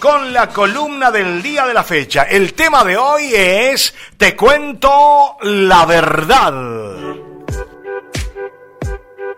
con la columna del día de la fecha. El tema de hoy es Te cuento la verdad.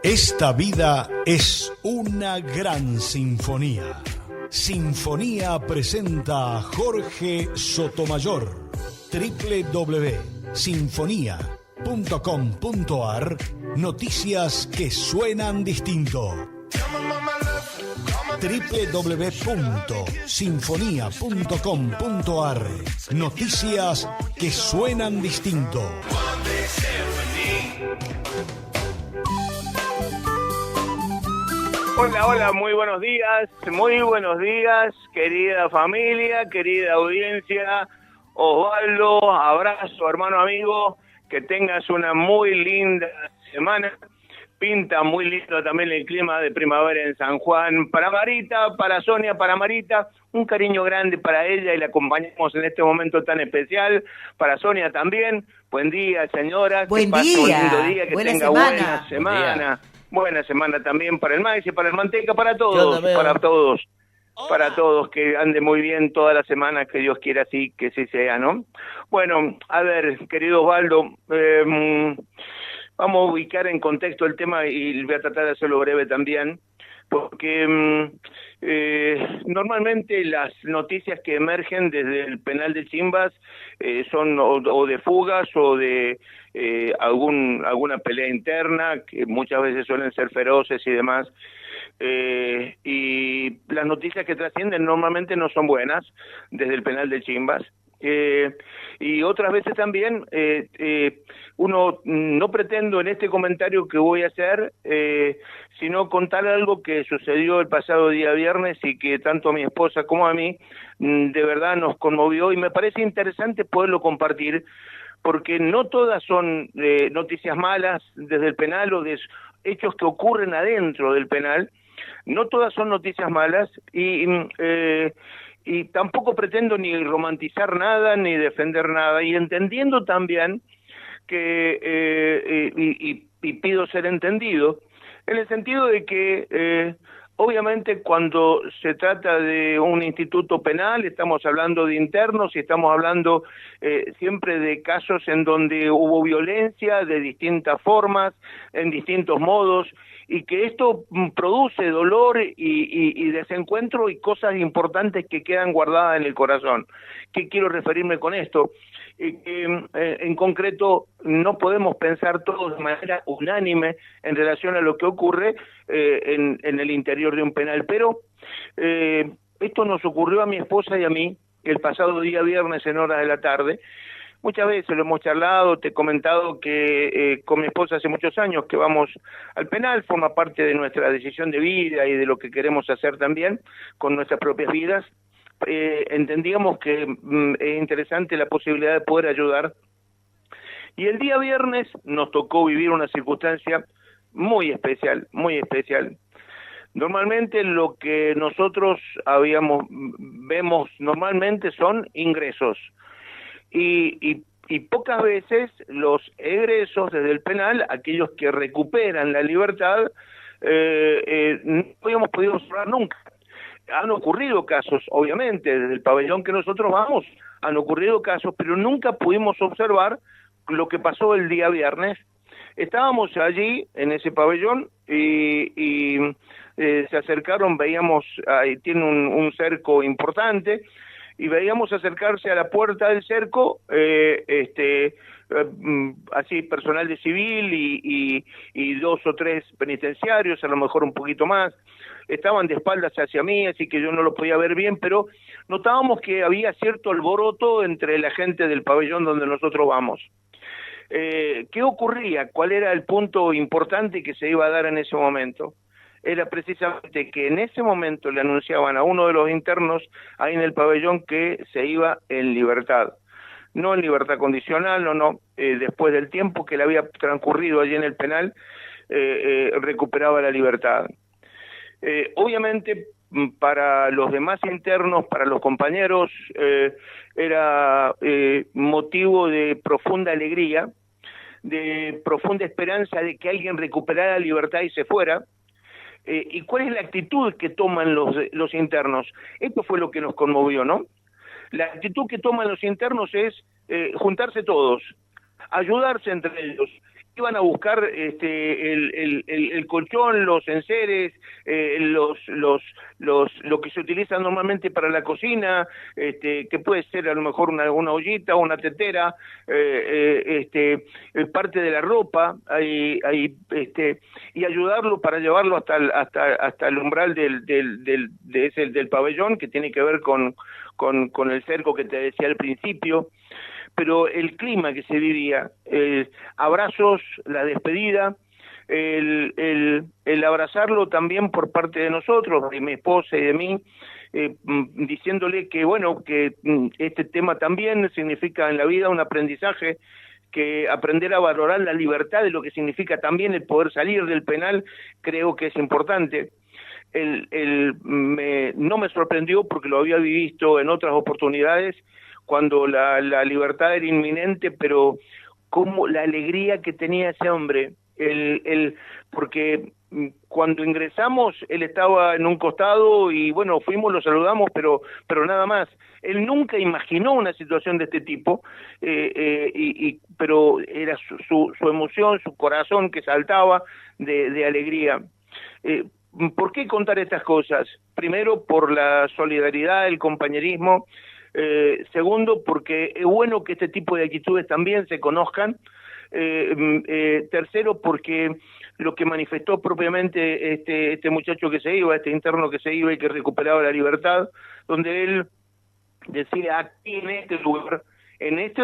Esta vida es una gran sinfonía. Sinfonía presenta a Jorge Sotomayor. www.sinfonía.com.ar. Noticias que suenan distinto. www.sinfonía.com.ar. Noticias que suenan distinto. Hola, muy buenos días, querida familia, querida audiencia. Osvaldo, abrazo, hermano amigo, que tengas una muy linda semana. Pinta muy lindo también el clima de primavera en San Juan. Para Marita, para Sonia, para Marita, un cariño grande para ella y la acompañamos en este momento tan especial. Para Sonia también, buen día, señora. Buen que pase día. Un lindo día, que Buena tenga semana. buena semana. Buena semana también para el maíz y para el manteca, para todos, para todos, que ande muy bien toda la semana, que Dios quiera así, que sí sea, ¿no? Bueno, a ver, querido Osvaldo, vamos a ubicar en contexto el tema y voy a tratar de hacerlo breve también, porque normalmente las noticias que emergen desde el penal de Chimbas son o de fugas o de alguna pelea interna, que muchas veces suelen ser feroces y demás, y las noticias que trascienden normalmente no son buenas desde el penal de Chimbas. Y otras veces también uno no pretendo en este comentario que voy a hacer sino contar algo que sucedió el pasado día viernes y que tanto a mi esposa como a mí de verdad nos conmovió y me parece interesante poderlo compartir, porque no todas son noticias malas desde el penal o de hechos que ocurren adentro del penal, no todas son noticias malas y tampoco pretendo ni romantizar nada ni defender nada, y entendiendo también que y pido ser entendido en el sentido de que obviamente cuando se trata de un instituto penal estamos hablando de internos y estamos hablando siempre de casos en donde hubo violencia de distintas formas, en distintos modos, y que esto produce dolor y desencuentro y cosas importantes que quedan guardadas en el corazón. ¿Qué quiero referirme con esto? En concreto, no podemos pensar todos de manera unánime en relación a lo que ocurre en el interior de un penal, pero esto nos ocurrió a mi esposa y a mí el pasado día viernes en horas de la tarde. Muchas veces lo hemos charlado, te he comentado que con mi esposa hace muchos años que vamos al penal, forma parte de nuestra decisión de vida y de lo que queremos hacer también con nuestras propias vidas. Entendíamos que es interesante la posibilidad de poder ayudar. Y el día viernes nos tocó vivir una circunstancia muy especial, muy especial. Normalmente lo que nosotros vemos normalmente son ingresos. Y pocas veces los egresos desde el penal, aquellos que recuperan la libertad, no habíamos podido observar nunca. Han ocurrido casos, obviamente, desde el pabellón que nosotros vamos, han ocurrido casos, pero nunca pudimos observar lo que pasó el día viernes. Estábamos allí, en ese pabellón, y se acercaron, veíamos, ahí tiene un cerco importante, y veíamos acercarse a la puerta del cerco así personal de civil y 2 o 3 penitenciarios, a lo mejor un poquito más. Estaban de espaldas hacia mí, así que yo no lo podía ver bien, pero notábamos que había cierto alboroto entre la gente del pabellón donde nosotros vamos. ¿Qué ocurría? ¿Cuál era el punto importante que se iba a dar en ese momento? Era precisamente que en ese momento le anunciaban a uno de los internos ahí en el pabellón que se iba en libertad. No en libertad condicional, no, después del tiempo que le había transcurrido allí en el penal, recuperaba la libertad. Obviamente, para los demás internos, para los compañeros, era motivo de profunda alegría, de profunda esperanza de que alguien recuperara la libertad y se fuera. ¿Y cuál es la actitud que toman los internos? Esto fue lo que nos conmovió, ¿no? La actitud que toman los internos es juntarse todos, ayudarse entre ellos. Iban a buscar el colchón, los enseres, lo que se utiliza normalmente para la cocina, que puede ser a lo mejor una ollita o una tetera, parte de la ropa, y ayudarlo para llevarlo hasta el umbral del pabellón, que tiene que ver con el cerco que te decía al principio. Pero el clima que se vivía, abrazos, la despedida, el abrazarlo también por parte de nosotros, de mi esposa y de mí, diciéndole que bueno, que este tema también significa en la vida un aprendizaje, que aprender a valorar la libertad de lo que significa también el poder salir del penal, creo que es importante. No me sorprendió porque lo había visto en otras oportunidades, cuando la libertad era inminente, pero como la alegría que tenía ese hombre, porque cuando ingresamos él estaba en un costado y bueno, fuimos, lo saludamos, pero nada más. Él nunca imaginó una situación de este tipo, pero era su emoción, su corazón que saltaba de alegría. ¿Por qué contar estas cosas? Primero, por la solidaridad, el compañerismo. Segundo, porque es bueno que este tipo de actitudes también se conozcan. Tercero, porque lo que manifestó propiamente este muchacho que se iba, este interno que se iba y que recuperaba la libertad, donde él decía, aquí en este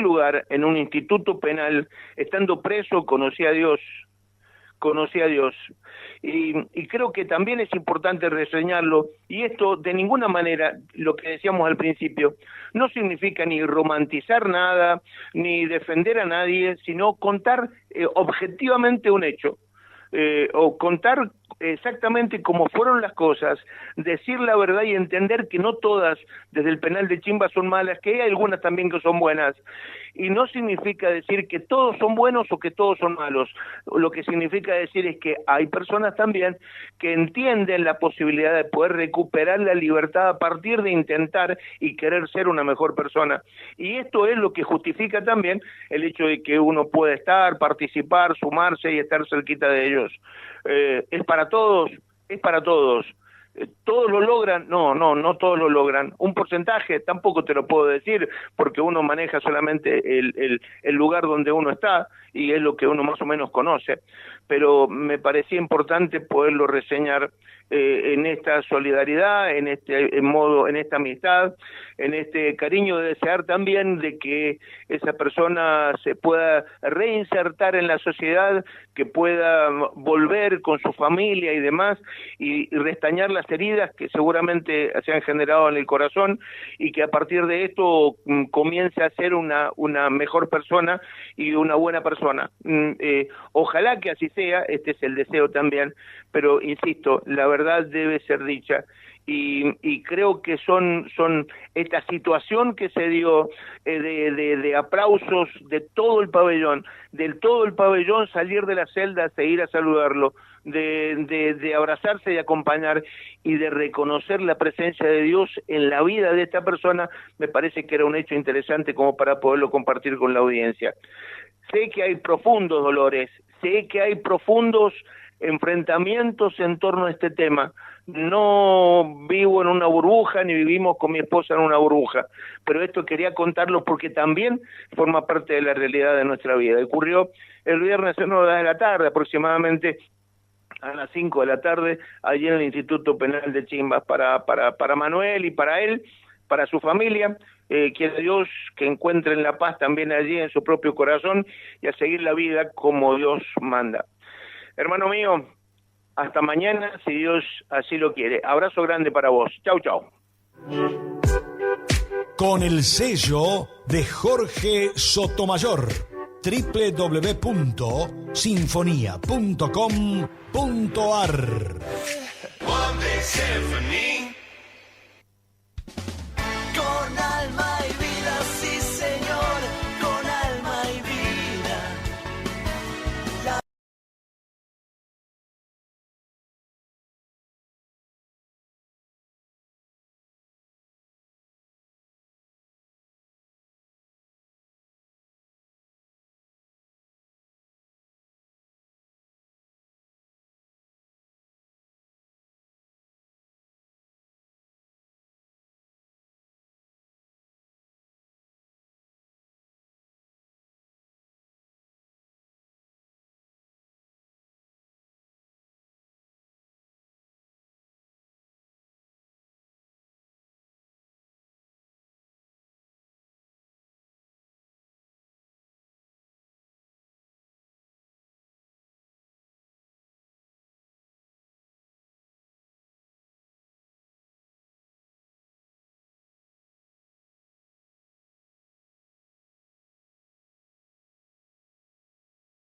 lugar, en un instituto penal, estando preso, conocí a Dios. Y creo que también es importante reseñarlo, y esto de ninguna manera, lo que decíamos al principio, no significa ni romantizar nada, ni defender a nadie, sino contar objetivamente un hecho, o contar exactamente cómo fueron las cosas, decir la verdad y entender que no todas desde el penal de Chimba son malas, que hay algunas también que son buenas, y no significa decir que todos son buenos o que todos son malos. Lo que significa decir es que hay personas también que entienden la posibilidad de poder recuperar la libertad a partir de intentar y querer ser una mejor persona, y esto es lo que justifica también el hecho de que uno pueda estar, participar, sumarse y estar cerquita de ellos. Es para todos. ¿Todos lo logran? No todos lo logran. Un porcentaje tampoco te lo puedo decir, porque uno maneja solamente el lugar donde uno está, y es lo que uno más o menos conoce, pero me parecía importante poderlo reseñar en esta solidaridad, en esta amistad, en este cariño de desear también de que esa persona se pueda reinsertar en la sociedad, que pueda volver con su familia y demás, y restañar las heridas que seguramente se han generado en el corazón, y que a partir de esto comience a ser una mejor persona y una buena persona. Ojalá que así sea, este es el deseo también, pero insisto, la verdad debe ser dicha, y creo que son esta situación que se dio de aplausos de todo el pabellón, salir de la celda e ir a saludarlo, de abrazarse y acompañar, y de reconocer la presencia de Dios en la vida de esta persona, me parece que era un hecho interesante como para poderlo compartir con la audiencia. Sé que hay profundos dolores, sé que hay profundos enfrentamientos en torno a este tema. No vivo en una burbuja, ni vivimos con mi esposa en una burbuja, pero esto quería contarlo porque también forma parte de la realidad de nuestra vida. Ocurrió el viernes a 9 de la tarde, aproximadamente a las 5 de la tarde, allí en el Instituto Penal de Chimbas, para Manuel y para él, para su familia. Quiere Dios que encuentren la paz también allí en su propio corazón, y a seguir la vida como Dios manda. Hermano mío, hasta mañana, si Dios así lo quiere. Abrazo grande para vos. Chau, chau. Con el sello de Jorge Sotomayor, www.sinfonia.com.ar.